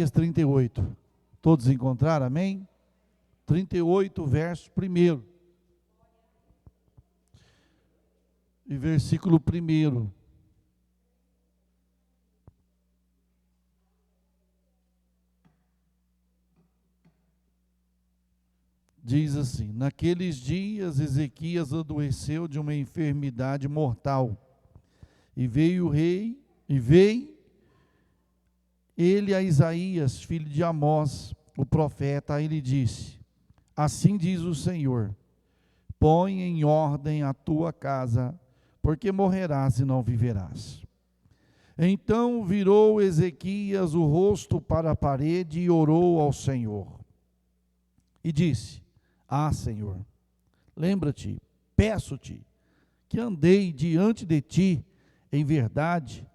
38. Todos encontraram? Amém? 38, verso 1. E versículo 1. Diz assim: naqueles dias Ezequias adoeceu de uma enfermidade mortal, e veio ele a Isaías, filho de Amós, o profeta, e lhe disse: assim diz o Senhor, põe em ordem a tua casa, porque morrerás e não viverás. Então virou Ezequias o rosto para a parede e orou ao Senhor, e disse: Senhor, lembra-te, peço-te, que andei diante de ti em verdade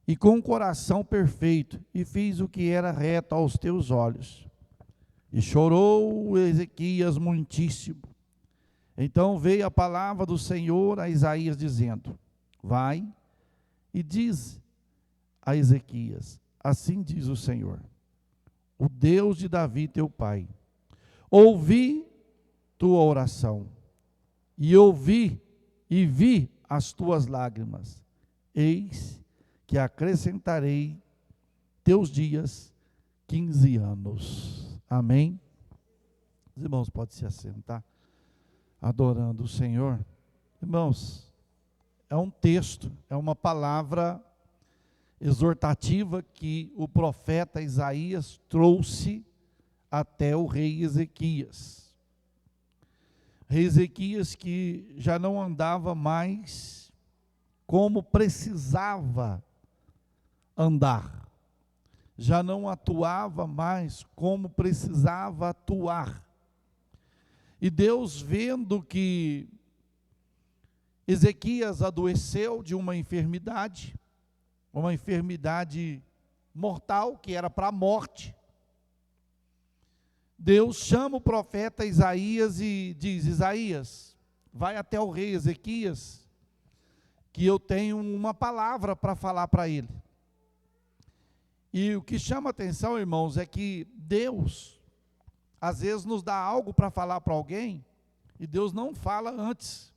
e com um coração perfeito, e fiz o que era reto aos teus olhos. E chorou Ezequias muitíssimo. Então veio a palavra do Senhor a Isaías, dizendo: vai e diz a Ezequias: assim diz o Senhor, o Deus de Davi teu pai, ouvi tua oração, e vi as tuas lágrimas. Eis que acrescentarei teus dias 15 anos. Amém? Os irmãos podem se assentar, adorando o Senhor. Irmãos, é um texto, é uma palavra exortativa que o profeta Isaías trouxe até o rei Ezequias. Rei Ezequias que já não andava mais como precisava andar, já não atuava mais como precisava atuar. E Deus, vendo que Ezequias adoeceu de uma enfermidade mortal, que era para a morte, Deus chama o profeta Isaías e diz: Isaías, vai até o rei Ezequias, que eu tenho uma palavra para falar para ele. E o que chama atenção, irmãos, é que Deus, às vezes, nos dá algo para falar para alguém, e Deus não fala antes,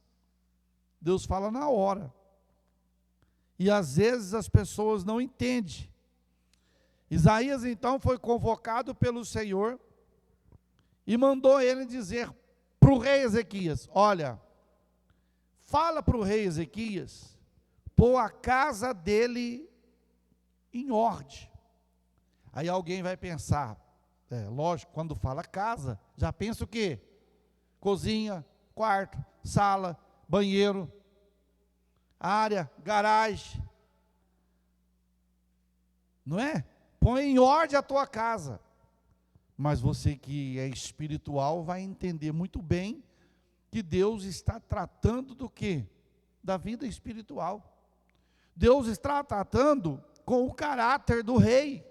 Deus fala na hora. E às vezes as pessoas não entendem. Isaías então foi convocado pelo Senhor, e mandou ele dizer para o rei Ezequias: olha, fala para o rei Ezequias pôr a casa dele em ordem. Aí alguém vai pensar, lógico, quando fala casa, já pensa o quê? Cozinha, quarto, sala, banheiro, área, garagem. Não é? Põe em ordem a tua casa. Mas você que é espiritual vai entender muito bem que Deus está tratando do quê? Da vida espiritual. Deus está tratando com o caráter do rei.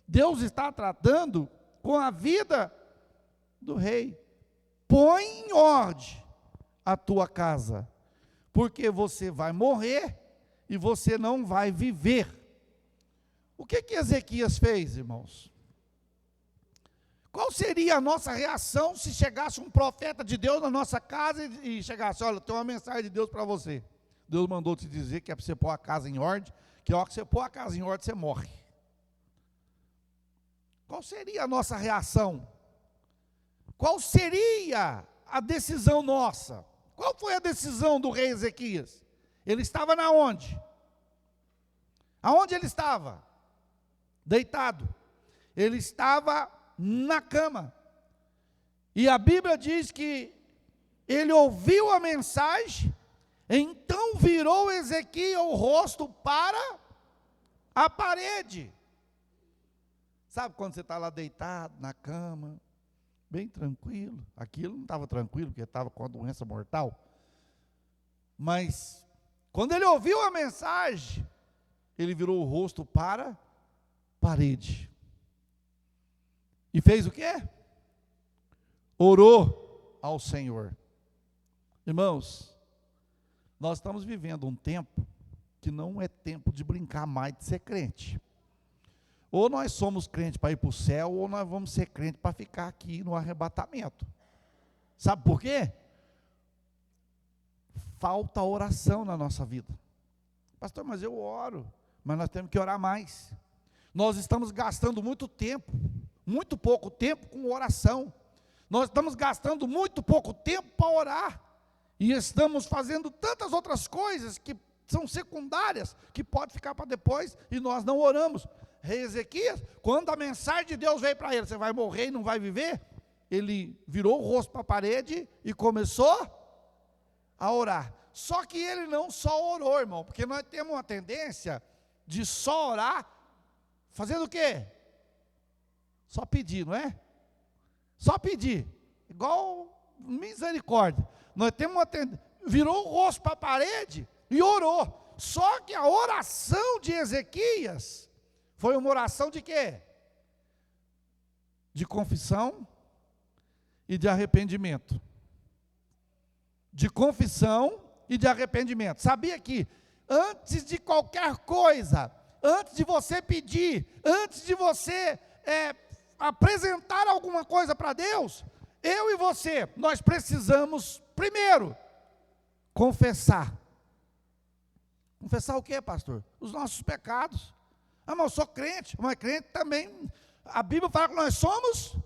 Deus está tratando com a vida do rei. Põe em ordem a tua casa, porque você vai morrer e você não vai viver. O que Ezequias fez, irmãos? Qual seria a nossa reação se chegasse um profeta de Deus na nossa casa e chegasse: olha, tem uma mensagem de Deus para você. Deus mandou te dizer que é para você pôr a casa em ordem, que a hora que você pôr a casa em ordem, você morre. Qual seria a nossa reação? Qual seria a decisão nossa? Qual foi a decisão do rei Ezequias? Ele estava na onde? Aonde ele estava? Deitado. Ele estava na cama. E a Bíblia diz que ele ouviu a mensagem, então virou Ezequias o rosto para a parede. Sabe quando você está lá deitado na cama, bem tranquilo? Aquilo não estava tranquilo, porque estava com a doença mortal. Mas quando ele ouviu a mensagem, ele virou o rosto para a parede. E fez o quê? Orou ao Senhor. Irmãos, nós estamos vivendo um tempo que não é tempo de brincar mais de ser crente. Ou nós somos crentes para ir para o céu, ou nós vamos ser crentes para ficar aqui no arrebatamento. Sabe por quê? Falta oração na nossa vida. Pastor, mas eu oro, mas nós temos que orar mais. Nós estamos gastando muito tempo, muito pouco tempo com oração. Nós estamos gastando muito pouco tempo para orar. E estamos fazendo tantas outras coisas que são secundárias, que pode ficar para depois, e nós não oramos. Rei Ezequias, quando a mensagem de Deus veio para ele, você vai morrer e não vai viver, ele virou o rosto para a parede e começou a orar. Só que ele não só orou, irmão, porque nós temos uma tendência de só orar, fazendo o quê? Só pedir, não é? Só pedir, igual misericórdia. Nós temos uma tendência, virou o rosto para a parede e orou. Só que a oração de Ezequias foi uma oração de quê? De confissão e de arrependimento. De confissão e de arrependimento. Sabia que antes de qualquer coisa, antes de você pedir, antes de você apresentar alguma coisa para Deus, eu e você, nós precisamos primeiro confessar. Confessar o quê, pastor? Os nossos pecados. Ah, mas eu sou crente, mas crente também, a Bíblia fala que nós somos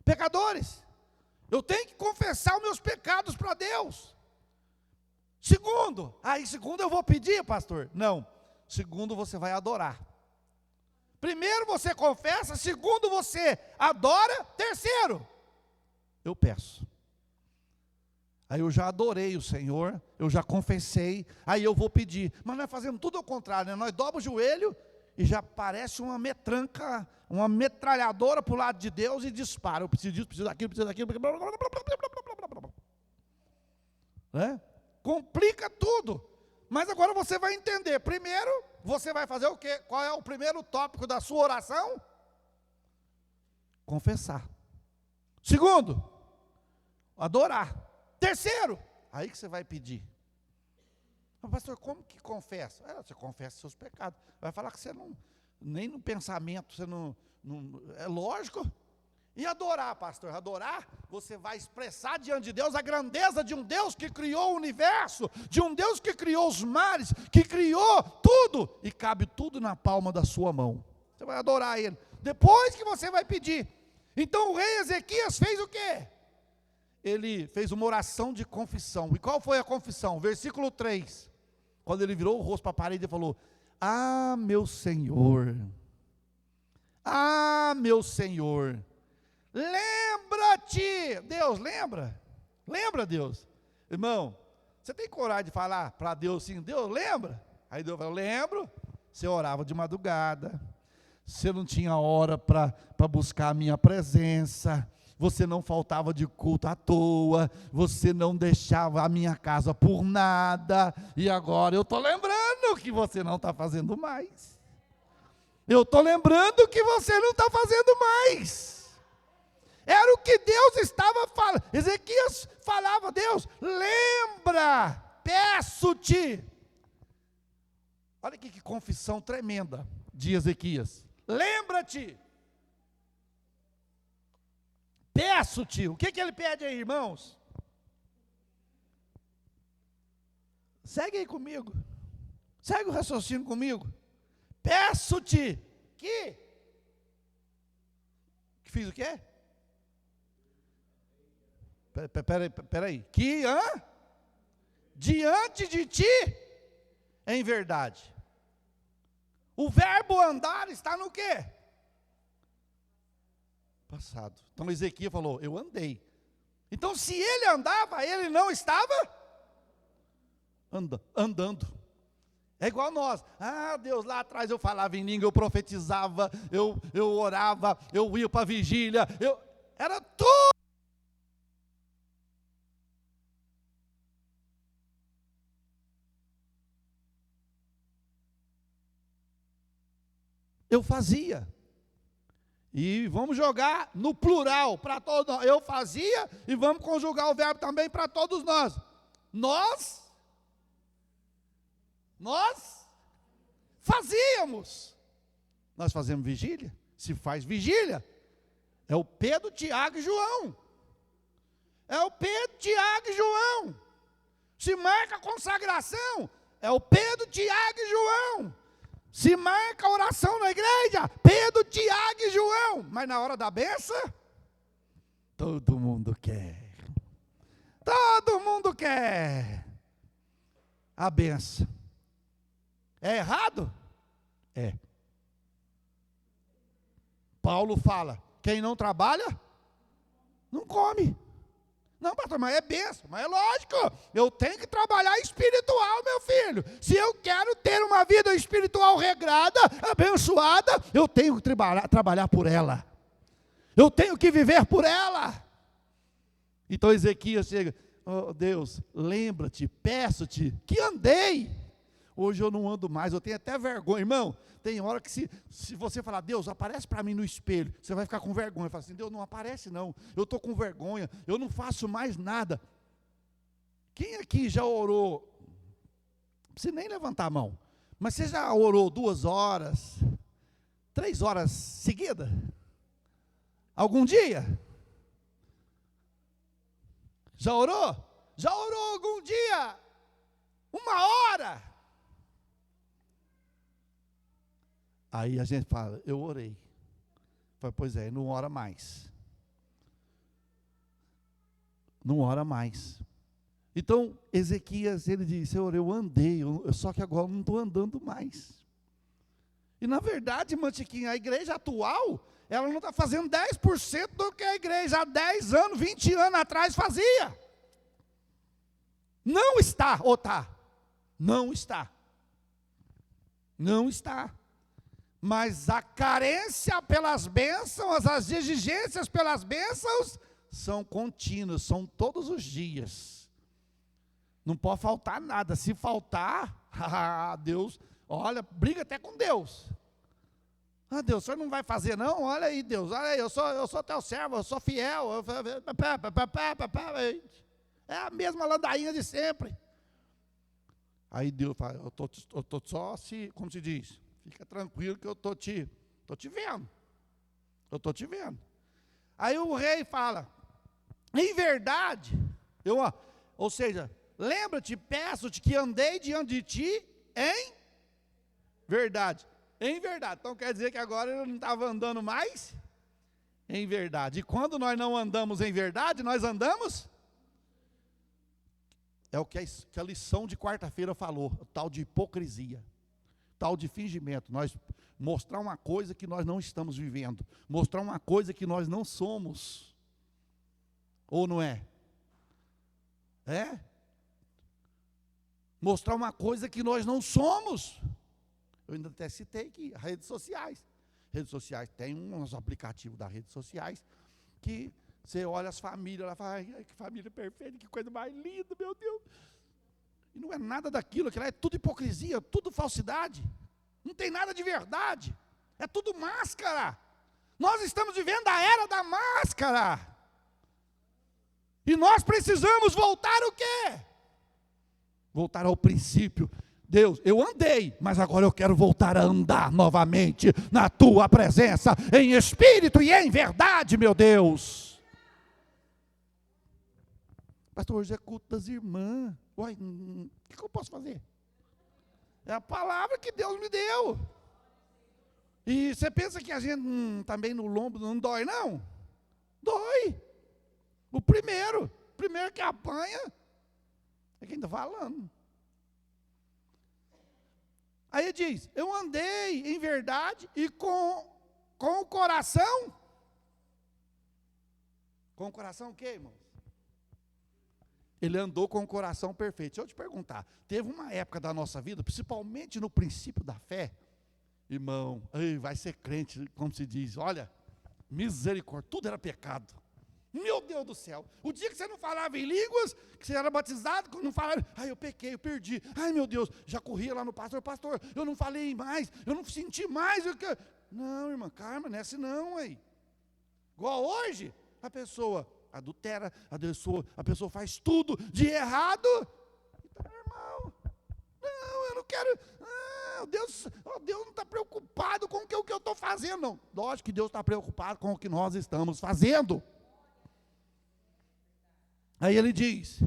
pecadores. Eu tenho que confessar os meus pecados para Deus. Segundo, segundo eu vou pedir, pastor? Não, segundo você vai adorar. Primeiro você confessa, segundo você adora, terceiro, eu peço. Aí eu já adorei o Senhor, eu já confessei, aí eu vou pedir. Mas nós fazemos tudo ao contrário, né? Nós dobramos o joelho e já parece uma metranca, uma metralhadora para o lado de Deus e dispara. Eu preciso disso, preciso daquilo, preciso daquilo. Né? Complica tudo. Mas agora você vai entender. Primeiro, você vai fazer o quê? Qual é o primeiro tópico da sua oração? Confessar. Segundo, adorar. Terceiro, aí que você vai pedir. Mas, pastor, como que confessa? Você confessa seus pecados. Vai falar que você não, nem no pensamento, você não é lógico. E adorar, pastor? Adorar, você vai expressar diante de Deus a grandeza de um Deus que criou o universo, de um Deus que criou os mares, que criou tudo, e cabe tudo na palma da sua mão. Você vai adorar Ele. Depois que você vai pedir. Então o rei Ezequias fez o quê? Ele fez uma oração de confissão. E qual foi a confissão? Versículo 3. Quando ele virou o rosto para a parede e falou: ah, meu Senhor, ah, meu Senhor, lembra-te. Deus, lembra? Lembra, Deus? Irmão, você tem coragem de falar para Deus assim: Deus, lembra? Aí Deus falou: lembro. Você orava de madrugada, você não tinha hora para buscar a minha presença, você não faltava de culto à toa, você não deixava a minha casa por nada, e agora eu estou lembrando que você não está fazendo mais. Eu estou lembrando que você não está fazendo mais. Era o que Deus estava falando. Ezequias falava: Deus, lembra, peço-te. Olha aqui que confissão tremenda de Ezequias. Lembra-te. Peço-te. O que ele pede aí, irmãos? Segue aí comigo. Segue o raciocínio comigo. Peço-te que fiz o quê? Peraí. Que diante de ti, em verdade. O verbo andar está no quê? Passado. Então Ezequias falou: eu andei. Então se ele andava, ele não estava andando. É igual nós. Ah, Deus, lá atrás eu falava em língua, eu profetizava, eu orava, eu ia para a vigília, era tudo. Eu fazia. E vamos jogar no plural para todos nós. Eu fazia e vamos conjugar o verbo também para todos nós. Nós fazíamos. Nós fazemos vigília? Se faz vigília, é o Pedro, Tiago e João. É o Pedro, Tiago e João. Se marca a consagração, é o Pedro, Tiago e João. Se marca a oração na igreja, Pedro, Tiago e João. Mas na hora da benção, todo mundo quer. Todo mundo quer a benção. É errado? É. Paulo fala, quem não trabalha, não come. Não, pastor, mas é benção, mas é lógico, eu tenho que trabalhar espiritual, meu filho. Se eu quero ter uma vida espiritual regrada, abençoada, eu tenho que trabalhar por ela. Eu tenho que viver por ela. Então Ezequias chega, oh Deus, lembra-te, peço-te, que andei. Hoje eu não ando mais, eu tenho até vergonha, irmão. Tem hora que se você falar, Deus, aparece para mim no espelho, você vai ficar com vergonha. Fala assim, Deus, não aparece não, eu estou com vergonha, eu não faço mais nada. Quem aqui já orou? Não precisa nem levantar a mão, mas você já orou 2 horas, 3 horas seguidas? Algum dia? Já orou? Já orou algum dia? 1 hora? Aí a gente fala, eu orei. Fala, pois é, não ora mais. Não ora mais. Então, Ezequias, ele disse, Senhor, eu andei, só que agora não estou andando mais. E na verdade, irmã Chiquinha, a igreja atual, ela não está fazendo 10% do que a igreja há 10 anos, 20 anos atrás fazia. Não está, ou está? Não está. Não está. Mas a carência pelas bênçãos, as exigências pelas bênçãos, são contínuas, são todos os dias. Não pode faltar nada. Se faltar, Deus, olha, briga até com Deus. Ah, Deus, o senhor não vai fazer não? Olha aí, Deus, olha aí, eu sou teu servo, eu sou fiel. É a mesma ladainha de sempre. Aí Deus fala, eu tô só, como se diz, fica tranquilo que eu estou te vendo. Eu estou te vendo. Aí o rei fala, em verdade, ou seja, lembra-te, peço-te que andei diante de ti em verdade. Em verdade. Então quer dizer que agora ele não estava andando mais em verdade. E quando nós não andamos em verdade, nós andamos... É o que a lição de quarta-feira falou, o tal de hipocrisia. Tal de fingimento, nós mostrar uma coisa que nós não estamos vivendo, mostrar uma coisa que nós não somos, ou não é? É? Mostrar uma coisa que nós não somos. Eu ainda até citei aqui, as redes sociais. Redes sociais, tem uns aplicativos das redes sociais, que você olha as famílias, ela fala, ai, que família perfeita, que coisa mais linda, meu Deus. E não é nada daquilo, aquilo é tudo hipocrisia, tudo falsidade. Não tem nada de verdade. É tudo máscara. Nós estamos vivendo a era da máscara. E nós precisamos voltar o quê? Voltar ao princípio. Deus, eu andei, mas agora eu quero voltar a andar novamente na tua presença, em espírito e em verdade, meu Deus. Pastor, hoje é culto das irmãs. Uai, o que eu posso fazer? É a palavra que Deus me deu. E você pensa que a gente também no lombo não dói, não? Dói. O primeiro que apanha é quem está falando. Aí ele diz, eu andei em verdade e com o coração. Com o coração o quê, irmãos? Ele andou com o coração perfeito. Deixa eu te perguntar, teve uma época da nossa vida, principalmente no princípio da fé, irmão, vai ser crente, como se diz, olha, misericórdia, tudo era pecado. Meu Deus do céu, o dia que você não falava em línguas, que você era batizado, não falava, eu pequei, eu perdi, meu Deus, já corria lá no pastor, eu não falei mais, eu não senti mais. Não, irmã, calma, não é assim não, igual hoje, a pessoa adultera, a pessoa faz tudo de errado. Então, irmão, não, eu não quero, Não, Deus não está preocupado com o que eu estou fazendo, não. Lógico que Deus está preocupado com o que nós estamos fazendo. Aí ele diz,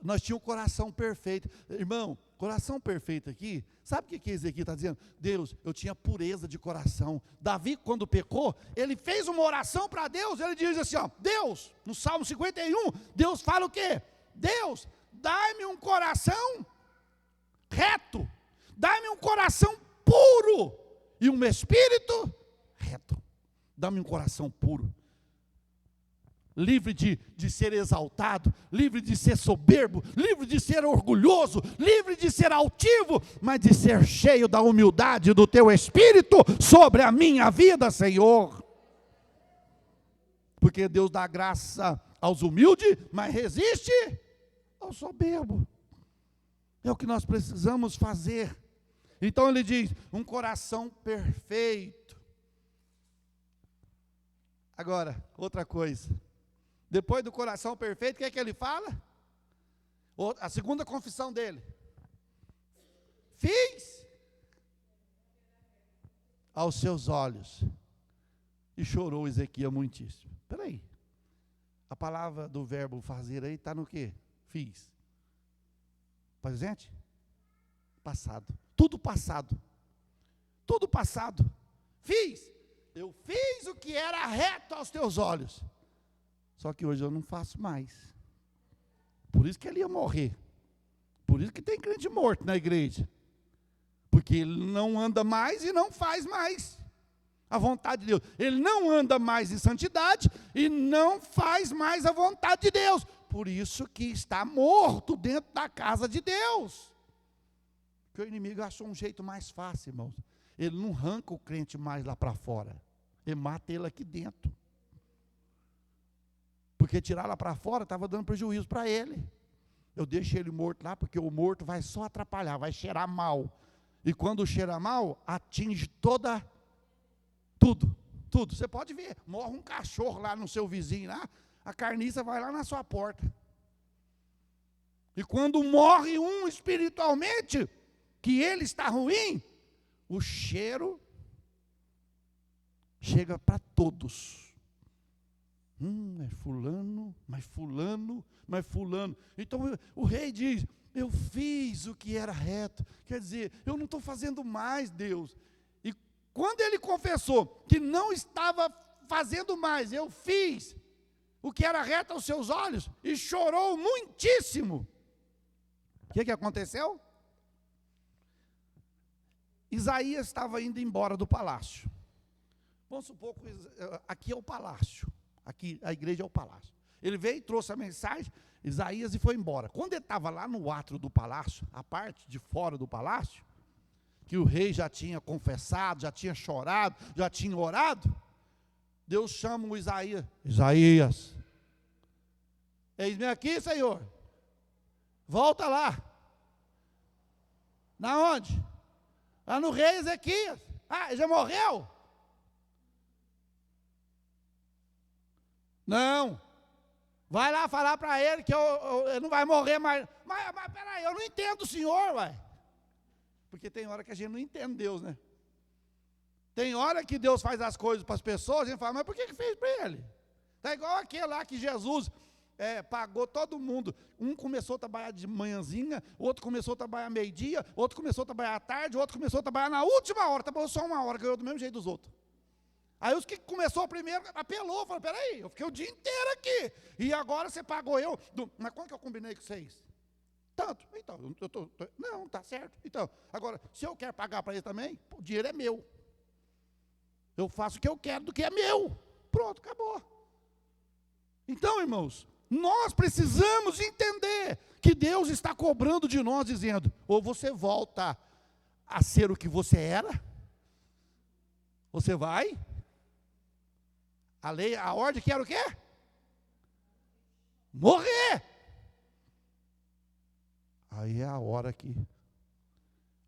nós tínhamos o coração perfeito. Irmão, coração perfeito aqui, sabe o que Ezequiel está dizendo? Deus, eu tinha pureza de coração. Davi, quando pecou, ele fez uma oração para Deus, ele diz assim, ó, Deus, no Salmo 51, Deus fala o quê? Deus, dai-me um coração reto, dai-me um coração puro, e um espírito reto. Dá-me um coração puro, livre de ser exaltado, livre de ser soberbo, livre de ser orgulhoso, livre de ser altivo, mas de ser cheio da humildade do teu Espírito sobre a minha vida, Senhor. Porque Deus dá graça aos humildes, mas resiste ao soberbo. É o que nós precisamos fazer. Então ele diz, um coração perfeito. Agora, outra coisa. Depois do coração perfeito, o que é que ele fala? A segunda confissão dele. Fiz aos seus olhos. E chorou Ezequiel muitíssimo. Espera aí. A palavra do verbo fazer aí está no quê? Fiz. Presente? Passado. Tudo passado. Tudo passado. Fiz. Eu fiz o que era reto aos teus olhos. Só que hoje eu não faço mais. Por isso que ele ia morrer. Por isso que tem crente morto na igreja. Porque ele não anda mais e não faz mais a vontade de Deus. Ele não anda mais em santidade e não faz mais a vontade de Deus. Por isso que está morto dentro da casa de Deus. Porque o inimigo achou um jeito mais fácil, irmãos. Ele não arranca o crente mais lá para fora. Ele mata ele aqui dentro. Porque tirar lá para fora estava dando prejuízo para ele. Eu deixo ele morto lá, porque o morto vai só atrapalhar, vai cheirar mal. E quando cheira mal, atinge tudo. Você pode ver, morre um cachorro lá no seu vizinho, lá, a carniça vai lá na sua porta. E quando morre um espiritualmente, que ele está ruim, o cheiro chega para todos. É fulano, mas fulano, mas fulano. Então o rei diz, eu fiz o que era reto. Quer dizer, eu não estou fazendo mais, Deus. E quando ele confessou que não estava fazendo mais, eu fiz o que era reto aos seus olhos, e chorou muitíssimo. O que aconteceu? Isaías estava indo embora do palácio. Vamos supor que aqui é o palácio. Aqui a igreja é o palácio. Ele veio, trouxe a mensagem, Isaías, e foi embora. Quando ele estava lá no átrio do palácio, a parte de fora do palácio, que o rei já tinha confessado, já tinha chorado, já tinha orado, Deus chama o Isaías. Isaías, eis-me aqui, Senhor. Volta lá. Na onde? Lá no rei Ezequias. Ah, ele já morreu? Não, vai lá falar para ele que eu não vai morrer mais. Mas peraí, eu não entendo o senhor, uai. Porque tem hora que a gente não entende Deus, né? Tem hora que Deus faz as coisas para as pessoas, a gente fala, mas por que fez para ele? Está igual aquele lá que Jesus pagou todo mundo. Um começou a trabalhar de manhãzinha, outro começou a trabalhar meio-dia, outro começou a trabalhar à tarde, outro começou a trabalhar na última hora, trabalhou só uma hora, ganhou do mesmo jeito dos outros. Aí os que começou primeiro, apelou, falou, peraí, eu fiquei o dia inteiro aqui, e agora você pagou eu, mas quanto que eu combinei com vocês? Tanto, então, não, tá certo, então, agora, se eu quero pagar para ele também, o dinheiro é meu, eu faço o que eu quero do que é meu, pronto, acabou. Então, irmãos, nós precisamos entender que Deus está cobrando de nós, dizendo, ou você volta a ser o que você era, você vai. A ordem que era o quê? Morrer. Aí é a hora que,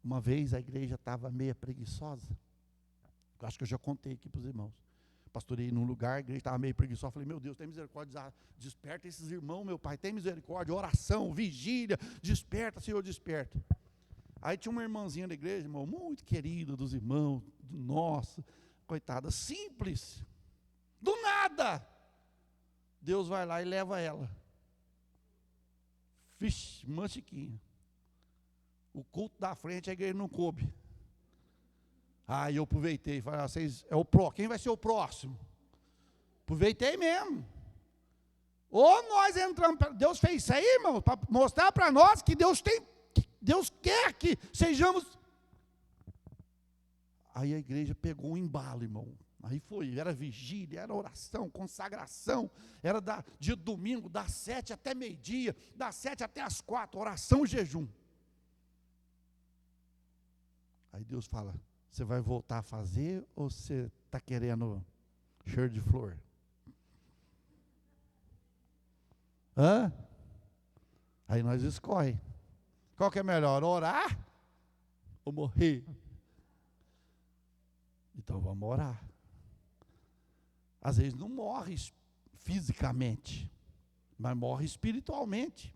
uma vez a igreja estava meio preguiçosa. Eu acho que eu já contei aqui para os irmãos. Pastorei num lugar, a igreja estava meio preguiçosa. Falei, meu Deus, tem misericórdia, desperta esses irmãos, meu Pai, tem misericórdia, oração, vigília, desperta, Senhor, desperta. Aí tinha uma irmãzinha da igreja, irmão, muito querida dos irmãos, nossa, coitada, simples. Do nada, Deus vai lá e leva ela. Vixe, manchiquinha. O culto da frente, a igreja não coube. Aí eu aproveitei, falei, vocês, quem vai ser o próximo? Aproveitei mesmo. Ou nós entramos, Deus fez isso aí, irmão, para mostrar para nós que Deus quer que sejamos. Aí a igreja pegou um embalo, irmão. Aí foi, era vigília, era oração, consagração, era dia de domingo, das 7 até meio-dia, das 7 até as 4, oração e jejum. Aí Deus fala, você vai voltar a fazer ou você está querendo cheiro de flor? Hã? Aí nós escolhe. Qual que é melhor, orar ou morrer? Então vamos orar. Às vezes não morre fisicamente, mas morre espiritualmente.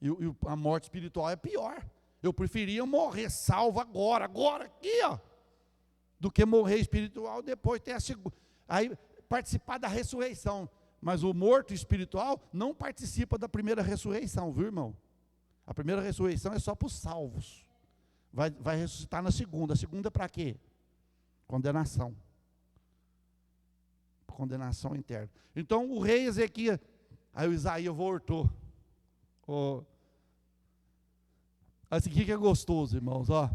E a morte espiritual é pior. Eu preferia morrer salvo agora aqui, ó, do que morrer espiritual depois ter aí participar da ressurreição. Mas o morto espiritual não participa da primeira ressurreição, viu, irmão? A primeira ressurreição é só para os salvos. Vai ressuscitar na segunda. A segunda é para quê? Condenação. Condenação interna. Então o rei Ezequias, aí o Isaías voltou. Esse aqui que é gostoso, irmãos, ó.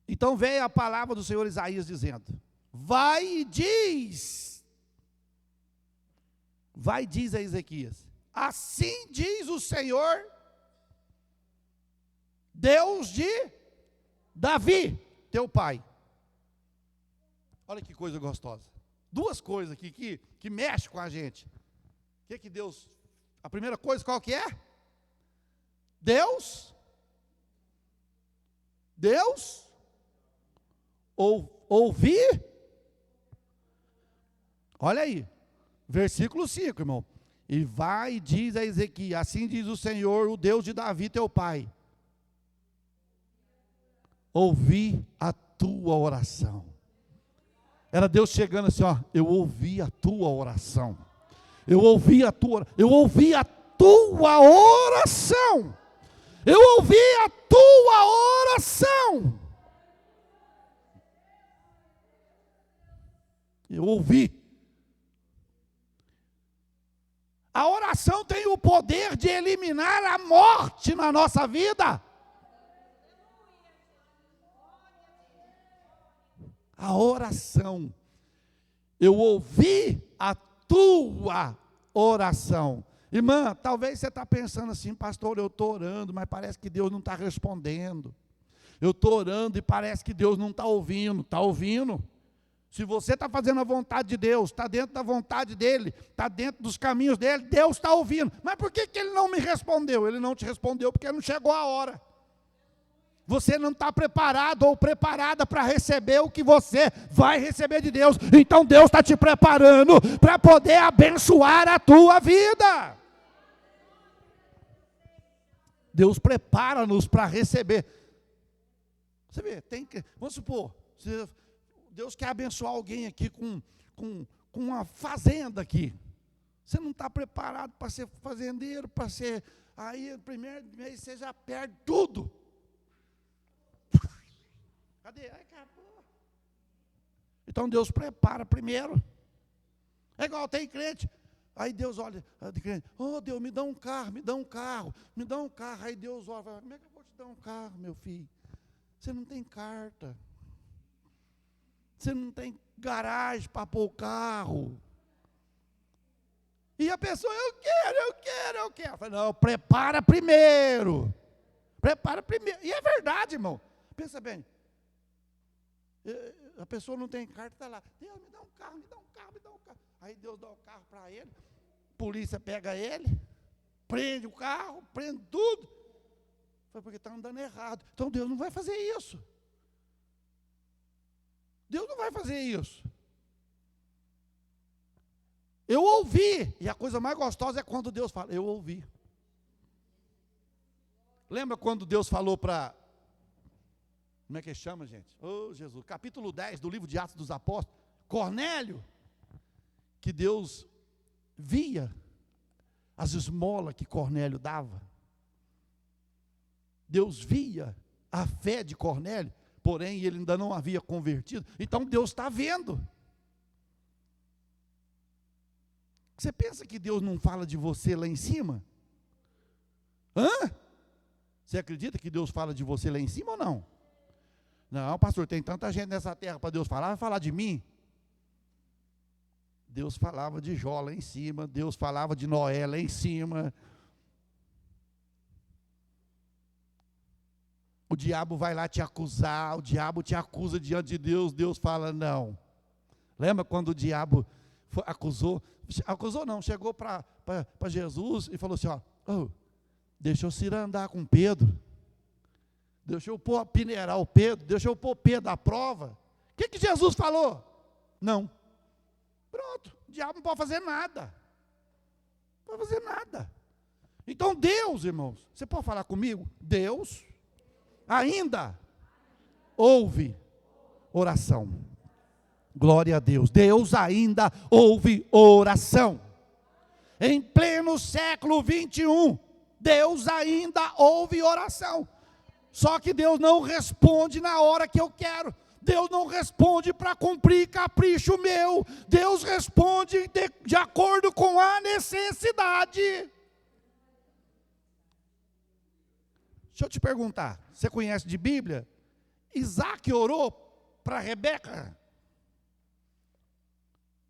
Então veio a palavra do Senhor Isaías dizendo: vai e diz a Ezequias, assim diz o Senhor, Deus de Davi, teu pai. Olha que coisa gostosa. Duas coisas aqui que mexem com a gente. O que Deus, a primeira coisa qual que é? Deus ouvir. Olha aí, versículo 5, irmão. E vai e diz a Ezequias, assim diz o Senhor, o Deus de Davi teu pai, ouvi a tua oração. Era Deus chegando assim, ó, eu ouvi a tua oração. Eu ouvi a tua oração. Eu ouvi a tua oração. Eu ouvi. A oração tem o poder de eliminar a morte na nossa vida. A oração. Eu ouvi a tua oração. Irmã, talvez você está pensando assim, pastor, eu estou orando, mas parece que Deus não está respondendo. Eu estou orando e parece que Deus não está ouvindo. Está ouvindo. Se você está fazendo a vontade de Deus, está dentro da vontade dEle, está dentro dos caminhos dEle, Deus está ouvindo. Mas por que Ele não me respondeu? Ele não te respondeu porque não chegou a hora. Você não está preparado ou preparada para receber o que você vai receber de Deus. Então Deus está te preparando para poder abençoar a tua vida. Deus prepara-nos para receber. Você vê, vamos supor, Deus quer abençoar alguém aqui com uma fazenda aqui. Você não está preparado para ser fazendeiro, para ser... Aí, no primeiro mês, você já perde tudo. Cadê? Aí acabou. Então Deus prepara primeiro. É igual, tem crente. Aí Deus olha, oh Deus, me dá um carro, me dá um carro. Aí Deus olha, como é que eu vou te dar um carro, meu filho? Você não tem carta. Você não tem garagem para pôr o carro. E a pessoa, eu quero. Eu falei, não, prepara primeiro. E é verdade, irmão. Pensa bem. A pessoa não tem carta, está lá. Deus, me dá um carro. Aí Deus dá o carro para ele. Polícia pega ele. Prende o carro, prende tudo. Foi porque está andando errado. Então Deus não vai fazer isso. Deus não vai fazer isso. Eu ouvi. E a coisa mais gostosa é quando Deus fala, eu ouvi. Lembra quando Deus falou para, como é que chama, gente? Oh, Jesus, capítulo 10 do livro de Atos dos Apóstolos, Cornélio, que Deus via as esmolas que Cornélio dava. Deus via a fé de Cornélio, porém ele ainda não havia convertido. Então Deus está vendo. Você pensa que Deus não fala de você lá em cima? Hã? Você acredita que Deus fala de você lá em cima ou não? Não, pastor, tem tanta gente nessa terra para Deus falar, vai falar de mim? Deus falava de Jó lá em cima, Deus falava de Noé lá em cima. O diabo vai lá te acusar, o diabo te acusa diante de Deus, Deus fala não. Lembra quando o diabo acusou não, chegou para Jesus e falou assim, deixa eu cirandar com Pedro, deixa eu peneirar o Pedro, deixa eu pôr Pedro à prova. O que Jesus falou? Não. Pronto, o diabo não pode fazer nada. Não pode fazer nada. Então Deus, irmãos, você pode falar comigo? Deus ainda ouve oração. Glória a Deus. Deus ainda ouve oração. Em pleno século 21, Deus ainda ouve oração. Só que Deus não responde na hora que eu quero. Deus não responde para cumprir capricho meu. Deus responde de acordo com a necessidade. Deixa eu te perguntar, você conhece de Bíblia? Isaac orou para Rebeca?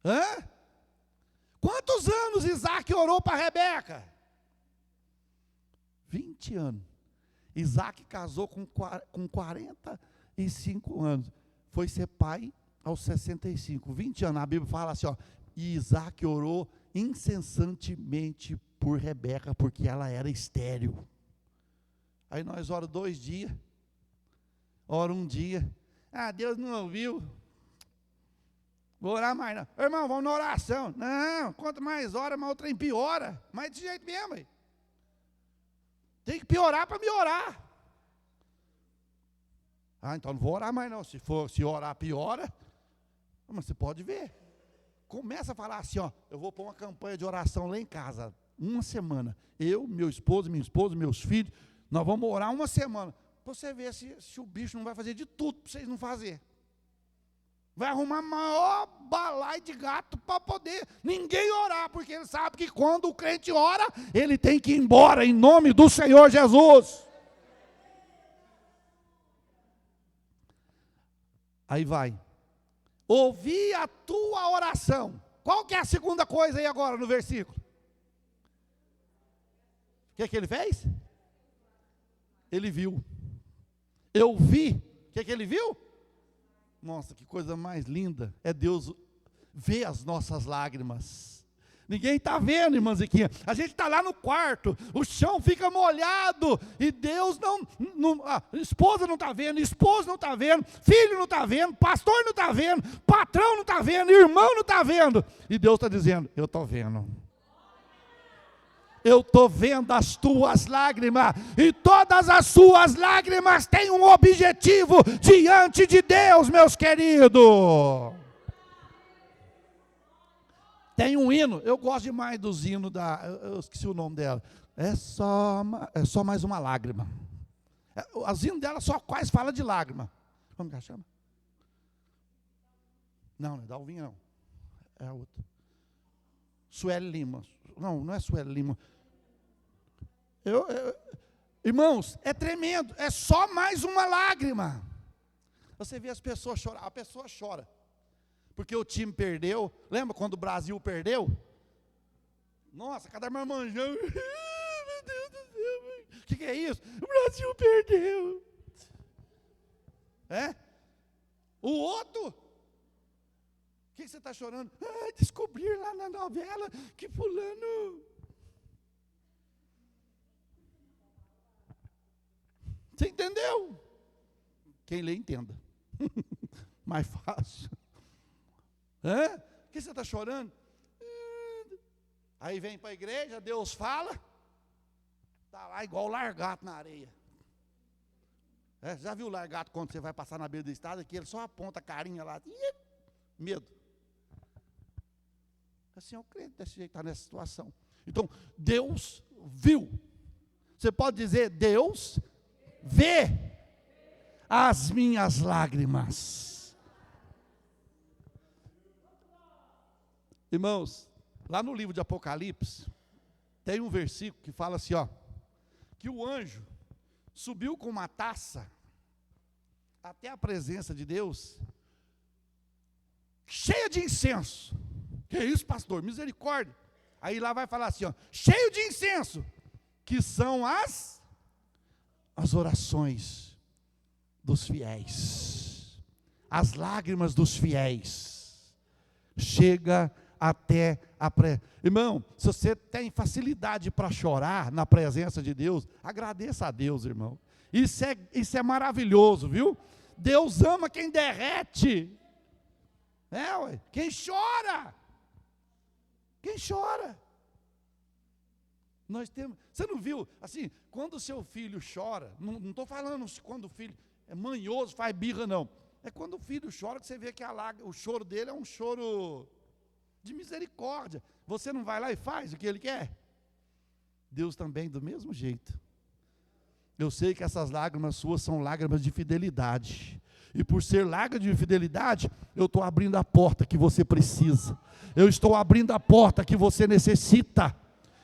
Hã? Quantos anos Isaac orou para Rebeca? 20 anos. Isaac casou com 45 anos. Foi ser pai aos 65. 20 anos. A Bíblia fala assim, e Isaac orou incessantemente por Rebeca, porque ela era estéril. Aí nós oramos 2 dias. Ora um dia. Deus não ouviu. Vou orar mais não. Irmão, vamos na oração. Não, quanto mais ora, mais o trem piora. Mas desse jeito mesmo. Aí. Tem que piorar para me orar. Então não vou orar mais não. Se orar piora, mas você pode ver. Começa a falar assim, eu vou pôr uma campanha de oração lá em casa, 1 semana. Eu, meu esposo, minha esposa, meus filhos, nós vamos orar 1 semana. Para você ver se o bicho não vai fazer de tudo para vocês não fazerem. Vai arrumar maior balaio de gato para poder ninguém orar, porque ele sabe que quando o crente ora, ele tem que ir embora em nome do Senhor Jesus. Aí vai. Ouvi a tua oração. Qual que é a segunda coisa aí agora no versículo? O que ele fez? Ele viu. Eu vi. O que ele viu? Nossa, que coisa mais linda. É Deus ver as nossas lágrimas. Ninguém está vendo, irmã Ziquinha. A gente está lá no quarto, o chão fica molhado, e Deus esposa não está vendo, esposo não está vendo, filho não está vendo, pastor não está vendo, patrão não está vendo, irmão não está vendo. E Deus está dizendo, eu estou vendo. Eu estou vendo as tuas lágrimas, e todas as suas lágrimas têm um objetivo diante de Deus, meus queridos. Tem um hino, eu gosto demais dos hinos eu esqueci o nome dela. É só mais uma lágrima. Os hinos dela só quase fala de lágrima. Como que ela chama? Não é Dalvinha não. É a outra. Sueli Lima. Não é Sueli Lima. Irmãos, é tremendo. É só mais uma lágrima. Você vê as pessoas chorar. A pessoa chora porque o time perdeu. Lembra quando o Brasil perdeu? Nossa, cada marmanjão. Meu Deus do céu. O que é isso? O Brasil perdeu. O outro. O que você está chorando? Descobrir lá na novela que fulano. Você entendeu? Quem lê, entenda. Mais fácil. Por que você está chorando? Aí vem para a igreja, Deus fala. Está lá igual largato na areia. Já viu o largato quando você vai passar na beira da estrada, que ele só aponta a carinha lá, medo. Assim, eu creio desse jeito, está nessa situação. Então, Deus viu. Você pode dizer, Deus vê as minhas lágrimas. Irmãos, lá no livro de Apocalipse, tem um versículo que fala assim, que o anjo subiu com uma taça até a presença de Deus, cheia de incenso. Que é isso, pastor? Misericórdia. Aí lá vai falar assim, cheio de incenso, que são as orações dos fiéis, as lágrimas dos fiéis. Chega até Irmão, se você tem facilidade para chorar na presença de Deus, agradeça a Deus, irmão. Isso é maravilhoso, viu? Deus ama quem derrete. Quem chora. Quem chora. Nós temos, você não viu, assim, quando o seu filho chora, não estou falando quando o filho é manhoso, faz birra, não. É quando o filho chora que você vê que o choro dele é um choro de misericórdia. Você não vai lá e faz o que ele quer? Deus também do mesmo jeito. Eu sei que essas lágrimas suas são lágrimas de fidelidade. E por ser lágrima de fidelidade, eu estou abrindo a porta que você precisa. Eu estou abrindo a porta que você necessita.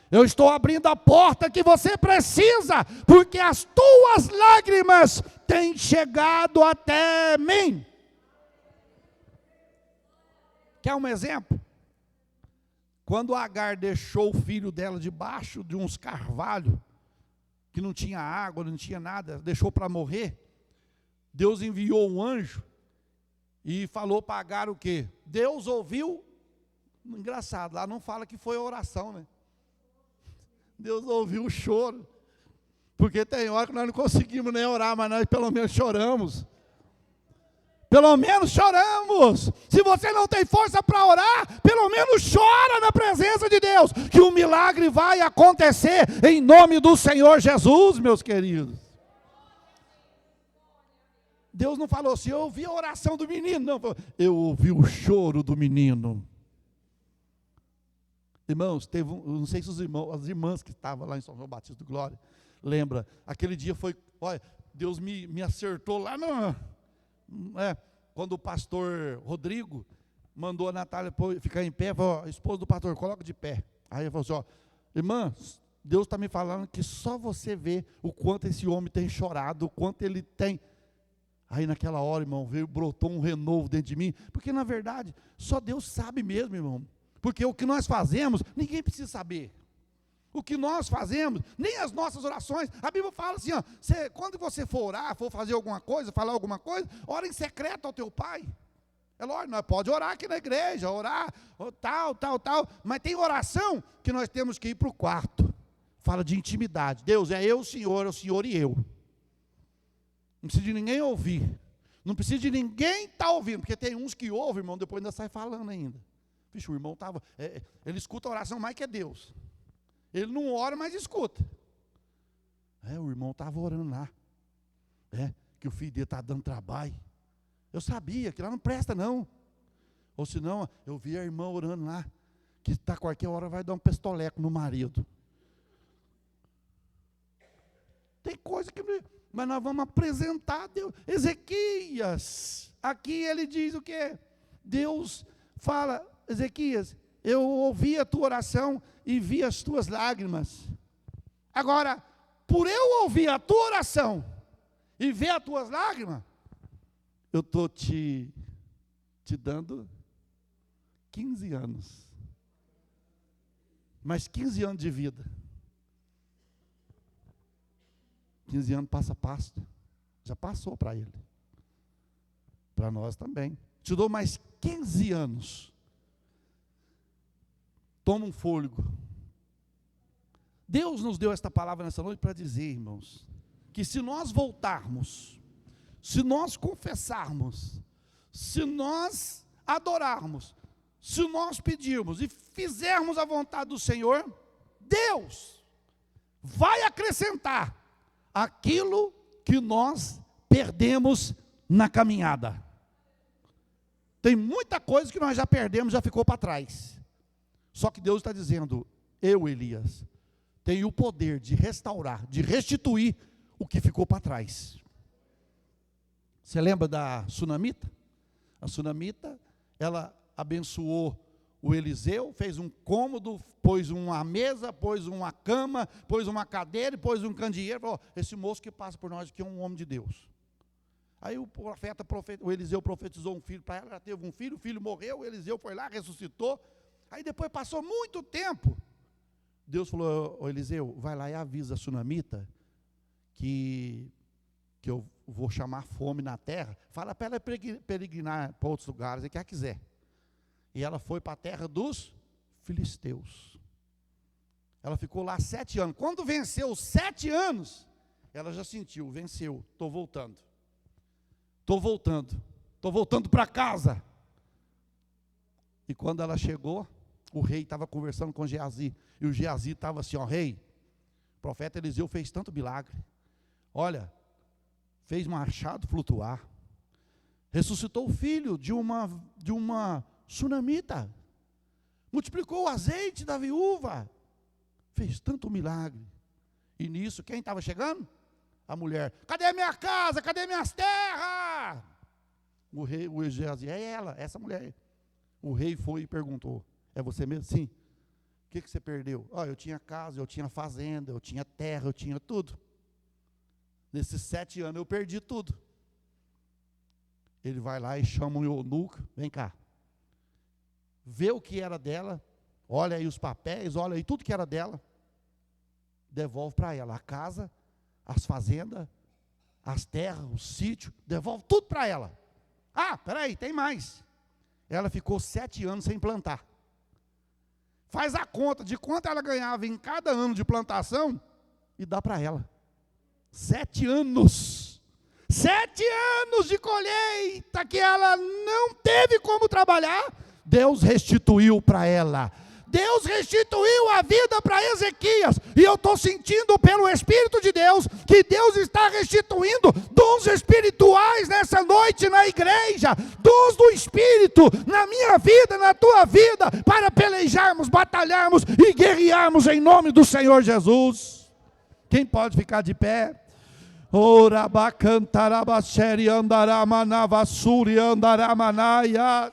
Eu estou abrindo a porta que você precisa, porque as tuas lágrimas têm chegado até mim. Quer um exemplo? Quando Agar deixou o filho dela debaixo de uns carvalhos, que não tinha água, não tinha nada, deixou para morrer, Deus enviou um anjo e falou para Agar o quê? Deus ouviu, engraçado, lá não fala que foi oração, né? Deus ouviu o choro, porque tem hora que nós não conseguimos nem orar, mas nós pelo menos choramos. Pelo menos choramos. Se você não tem força para orar, pelo menos chora na presença de Deus, que o milagre vai acontecer em nome do Senhor Jesus, meus queridos. Deus não falou assim, eu ouvi a oração do menino, não, eu ouvi o choro do menino. Irmãos, não sei se as irmãs que estavam lá em São João Batista do Glória, lembra, aquele dia foi, olha, Deus me acertou lá quando o pastor Rodrigo mandou a Natália ficar em pé, falou, esposa do pastor, coloca de pé. Aí ele falou assim, irmãs, Deus está me falando que só você vê o quanto esse homem tem chorado, o quanto ele tem. Aí naquela hora, irmão, brotou um renovo dentro de mim, porque na verdade, só Deus sabe mesmo, irmão. Porque o que nós fazemos, ninguém precisa saber. O que nós fazemos, nem as nossas orações. A Bíblia fala assim, quando você for orar, for fazer alguma coisa, falar alguma coisa, ora em secreto ao teu pai. É lógico, nós pode orar aqui na igreja, orar, tal. Mas tem oração que nós temos que ir para o quarto. Fala de intimidade. Deus, é eu, é o Senhor e eu. Não precisa de ninguém ouvir. Não precisa de ninguém estar ouvindo. Porque tem uns que ouvem, irmão, depois ainda sai falando ainda. Vixe, o irmão estava, ele escuta a oração mais que é Deus. Ele não ora, mas escuta. O irmão estava orando lá. Que o filho dele está dando trabalho. Eu sabia que lá não presta não. Ou senão, eu vi a irmã orando lá, que está qualquer hora vai dar um pestoleco no marido. Tem coisa que... Mas nós vamos apresentar a Deus. Ezequias, aqui ele diz o quê? Deus fala, Ezequias, eu ouvi a tua oração e vi as tuas lágrimas. Agora, por eu ouvir a tua oração e ver as tuas lágrimas, eu estou te dando 15 anos. Mais 15 anos de vida. 15 anos passo a passo. Já passou para ele. Para nós também. Te dou mais 15 anos. Toma um fôlego. Deus nos deu esta palavra nessa noite para dizer, irmãos, que se nós voltarmos, se nós confessarmos, se nós adorarmos, se nós pedirmos e fizermos a vontade do Senhor, Deus vai acrescentar aquilo que nós perdemos na caminhada. Tem muita coisa que nós já perdemos, já ficou para trás. Só que Deus está dizendo, eu, Elias, tenho o poder de restaurar, de restituir o que ficou para trás. Você lembra da sunamita? A sunamita, ela abençoou o Eliseu, fez um cômodo, pôs uma mesa, pôs uma cama, pôs uma cadeira, pôs um candeeiro, falou, esse moço que passa por nós aqui é um homem de Deus. Aí o Eliseu profetizou um filho para ela, ela teve um filho, o filho morreu, o Eliseu foi lá, ressuscitou. Aí depois passou muito tempo. Deus falou, ô Eliseu, vai lá e avisa a sunamita que eu vou chamar fome na terra. Fala para ela peregrinar para outros lugares, é que ela quiser. E ela foi para a terra dos filisteus. Ela ficou lá 7 anos. Quando venceu os 7 anos, ela já sentiu, venceu, estou voltando. Estou voltando para casa. E quando ela chegou, o rei estava conversando com Geazi. E o Geazi estava assim, ó, rei, o profeta Eliseu fez tanto milagre. Olha, fez machado flutuar. Ressuscitou o filho de uma sunamita. Multiplicou o azeite da viúva. Fez tanto milagre. E nisso, quem estava chegando? A mulher, cadê a minha casa, cadê minhas terras? O rei, o Geazi, é ela, essa mulher. O rei foi e perguntou, é você mesmo? Sim. O que você perdeu? Eu tinha casa, eu tinha fazenda, eu tinha terra, eu tinha tudo. Nesses 7 anos eu perdi tudo. Ele vai lá e chama um eunuco, vem cá. Vê o que era dela, olha aí os papéis, olha aí tudo que era dela. Devolve para ela a casa, as fazendas, as terras, o sítio, devolve tudo para ela. Peraí, tem mais. Ela ficou 7 anos sem plantar. Faz a conta de quanto ela ganhava em cada ano de plantação e dá para ela. 7 anos. 7 anos de colheita que ela não teve como trabalhar, Deus restituiu para ela. Deus restituiu a vida para Ezequias, e eu estou sentindo pelo Espírito de Deus, que Deus está restituindo dons espirituais nessa noite na igreja, dons do Espírito, na minha vida, na tua vida, para pelejarmos, batalharmos e guerrearmos em nome do Senhor Jesus. Quem pode ficar de pé? Ora bacantarabacheri andaramanavassuri andaramanaias.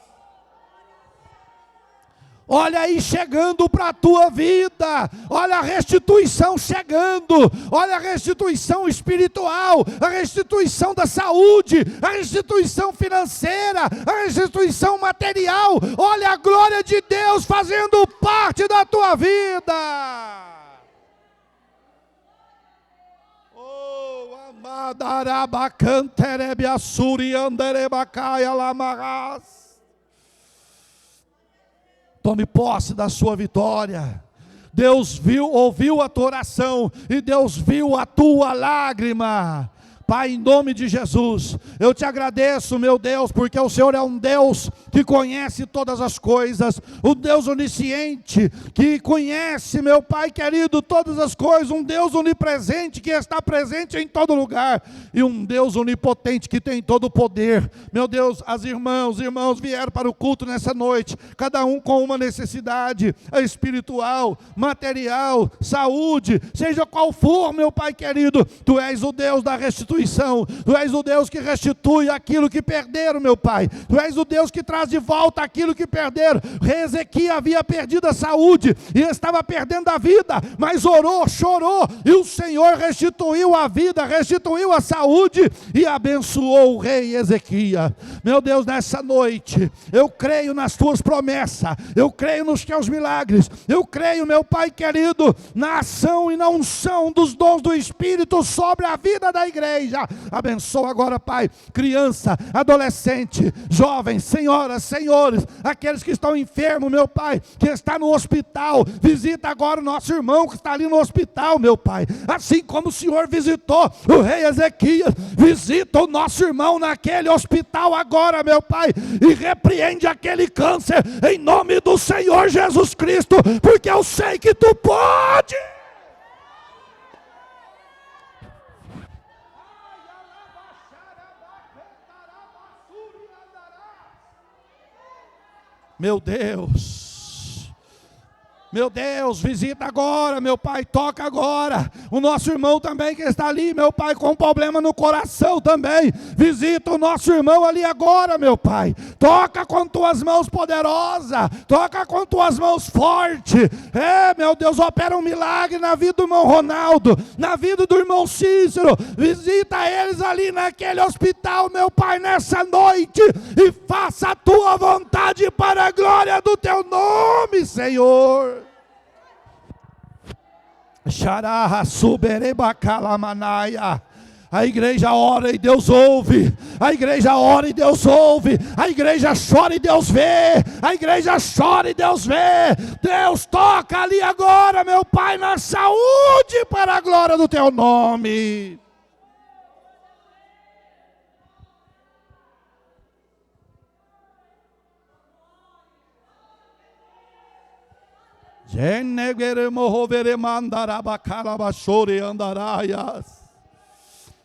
Olha aí chegando para a tua vida, olha a restituição chegando, olha a restituição espiritual, a restituição da saúde, a restituição financeira, a restituição material, olha a glória de Deus fazendo parte da tua vida. Oh, amadarabacanterebiassuri anderebacaia lamarás. Tome posse da sua vitória. Deus ouviu a tua oração e Deus viu a tua lágrima. Pai, em nome de Jesus, eu te agradeço, meu Deus, porque o Senhor é um Deus que conhece todas as coisas, um Deus onisciente, que conhece, meu Pai querido, todas as coisas, um Deus onipresente, que está presente em todo lugar, e um Deus onipotente, que tem todo o poder. Meu Deus, os irmãos vieram para o culto nessa noite, cada um com uma necessidade espiritual, material, saúde, seja qual for, meu Pai querido, Tu és o Deus da restituição. Tu és o Deus que restitui aquilo que perderam, meu Pai. Tu és o Deus que traz de volta aquilo que perderam. Ezequias havia perdido a saúde e estava perdendo a vida, mas orou, chorou, e o Senhor restituiu a vida, restituiu a saúde e abençoou o rei Ezequias. Meu Deus, nessa noite, eu creio nas tuas promessas, eu creio nos teus milagres, eu creio, meu Pai querido, na ação e na unção dos dons do Espírito sobre a vida da igreja. Abençoa agora, Pai, criança, adolescente, jovens, senhoras, senhores, aqueles que estão enfermos, meu Pai, que está no hospital. Visita agora o nosso irmão que está ali no hospital, meu Pai, assim como o Senhor visitou o rei Ezequias. Visita o nosso irmão naquele hospital agora, meu Pai, e repreende aquele câncer em nome do Senhor Jesus Cristo, porque eu sei que Tu pode. Meu Deus. Meu Deus, visita agora, meu Pai, toca agora. O nosso irmão também que está ali, meu Pai, com problema no coração também. Visita o nosso irmão ali agora, meu Pai. Toca com tuas mãos poderosas, toca com tuas mãos fortes. Meu Deus, opera um milagre na vida do irmão Ronaldo, na vida do irmão Cícero. Visita eles ali naquele hospital, meu Pai, nessa noite. E faça a tua vontade para a glória do teu nome, Senhor. A igreja ora e Deus ouve. A igreja ora e Deus ouve. A igreja chora e Deus vê. A igreja chora e Deus vê. Deus toca ali agora, meu Pai, na saúde para a glória do teu nome.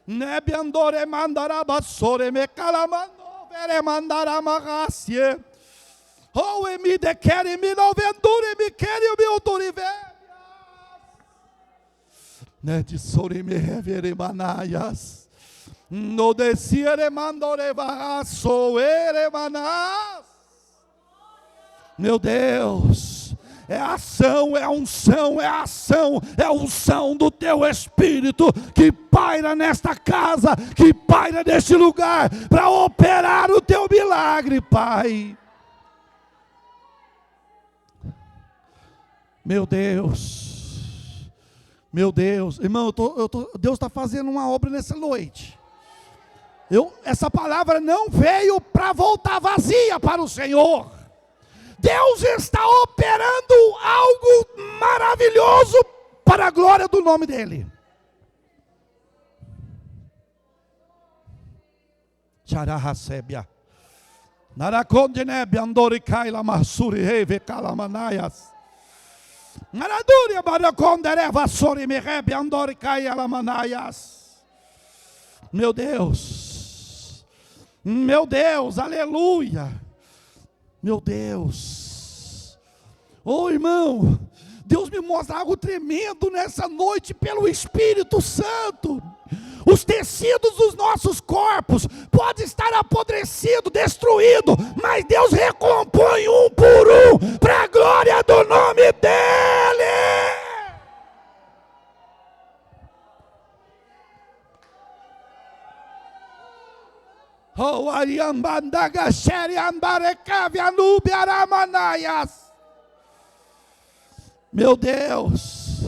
Nebiandore mandarabasore me calamando vere mandaramagacie. Oh, me de quere me no vendure me quere o meu toriverias. Ne de sore me revere manaias. No desciere mandore vagasso ere manas. Meu Deus. É ação, é unção, é ação, é a unção do teu Espírito que paira nesta casa, que paira neste lugar, para operar o teu milagre, Pai. Meu Deus, irmão, Deus está fazendo uma obra nessa noite. Essa palavra não veio para voltar vazia para o Senhor. Deus está operando algo maravilhoso para a glória do nome dEle. Charahasebia. Narakondenebe andori kaila masuri heve kalamanayas. Naraduria barakondereva sori merebe andori kaila manayas. Meu Deus, aleluia. Meu Deus, irmão, Deus me mostra algo tremendo nessa noite pelo Espírito Santo. Os tecidos dos nossos corpos podem estar apodrecidos, destruídos, mas Deus recompõe um por um, para a glória do nome dEle. Oh, ariambandaga xeri ambarecavia nubiaramanaias. Meu Deus.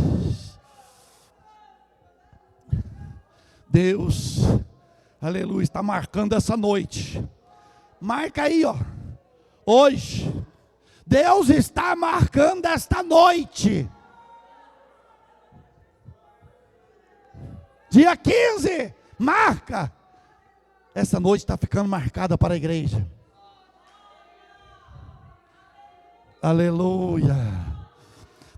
Deus, aleluia, está marcando essa noite. Marca aí, ó. Hoje. Deus está marcando esta noite. Dia 15, marca. Essa noite está ficando marcada para a igreja. Aleluia.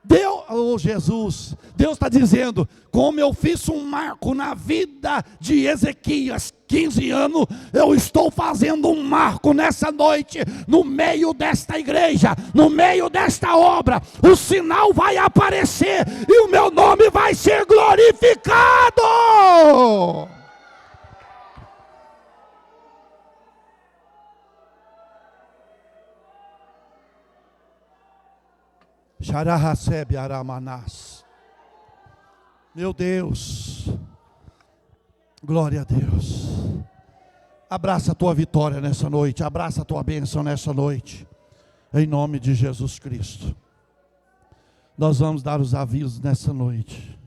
Deus, oh Jesus, Deus está dizendo, como eu fiz um marco na vida de Ezequias, 15 anos, eu estou fazendo um marco nessa noite, no meio desta igreja, no meio desta obra, o sinal vai aparecer, e o meu nome vai ser glorificado. Xarahasebe aramanás. Meu Deus, glória a Deus. Abraça a tua vitória nessa noite, abraça a tua bênção nessa noite, em nome de Jesus Cristo. Nós vamos dar os avisos nessa noite.